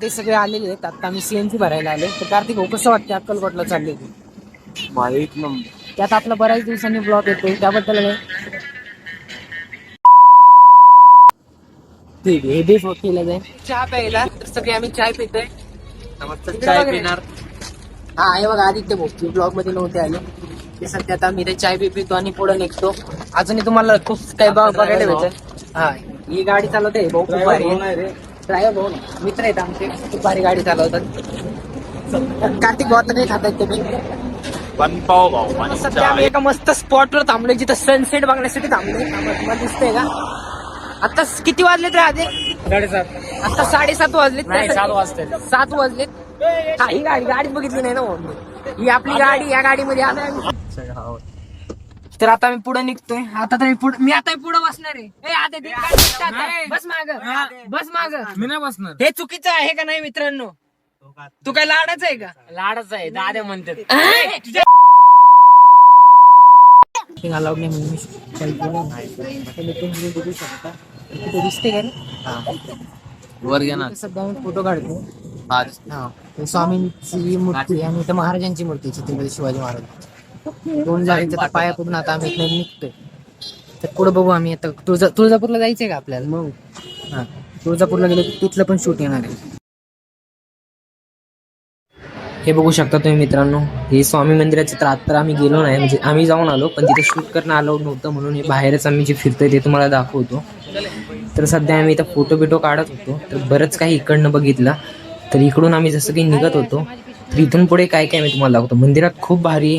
ते सगळे आलेले आहेत. आता आम्ही सीएनजी भरायला आले. तर कार्तिक भाऊ कसं वाटतं अक्कलकोटला चालले त्यात आपला बऱ्याच दिवसांनी ब्लॉग येतोय त्याबद्दल काय? ठीक आहे, हे बी केलं जाईल. चहा प्यायला तर सगळे आम्ही चाय पितोय. चाय पिणार. हा हे बघा आदित्य भाऊ ब्लॉग मध्ये नव्हते आले ते सध्या आता आम्ही ते चाय बी पितो आणि पुढे निघतो. अजूनही तुम्हाला खूप काही बघायला भेटेल. हा ही गाडी चालवते भाऊ, खूप भारी आहे. ड्रायव्हर भाऊ मित्र आहेत आमचे, खूप भारी गाडी चालवतात. कार्तिक भाऊ आता नाही खातात तुम्ही. सध्या आम्ही एका मस्त स्पॉटवर थांबलोय जिथं सनसेट बघण्यासाठी थांबलोय. मला दिसतंय का? आता किती वाजलेत रे आधी? 7:30. आता 7:30 वाजलेत. 7 वाजते. 7 वाजलेत. ही गाडी बघितली नाही ना भाऊ. ही आपली गाडी, या गाडीमध्ये आलोय. तर आता मी पुढे निघतोय. आता तर मी आता पुढे बसणार आहे. बस माग मी नाही बसणार. हे चुकीचं आहे का नाही मित्रांनो? तू काय लाडाच आहे का? लाडच आहे, दादे म्हणतात. अलाउड नाही म्हणून बघू शकता. दिसते का रे? वर घेणार. सध्या आम्ही फोटो काढतो. स्वामींची मूर्ती आणि इथं महाराजांची मूर्ती छत्रपती शिवाजी महाराज. 2 जागेच्या पाया पडून आता आम्ही इथं निघतोय. तर पुढे बघू आम्ही आता तुळजापूरला जायचंय का आपल्याला? मग हा तुळजापूरला गेलो तिथलं पण शूट येणार आहे. हे बघू शकता तुम्ही मित्रांनो, हे स्वामी मंदिराचे तर आम्ही गेलो नाही, म्हणजे आम्ही जाऊन आलो पण तिथे शूट करणं अलाउड नव्हतं म्हणून हे बाहेरच आम्ही जे फिरतोय ते तुम्हाला दाखवतो. तर सध्या आम्ही इथं फोटो बिटो काढत होतो तर बरंच काही इकडनं बघितलं. तर इकडून आम्ही जसं काही निघत होतो तर इथून पुढे काय काय मी तुम्हाला दाखवतो. मंदिरात खूप भारी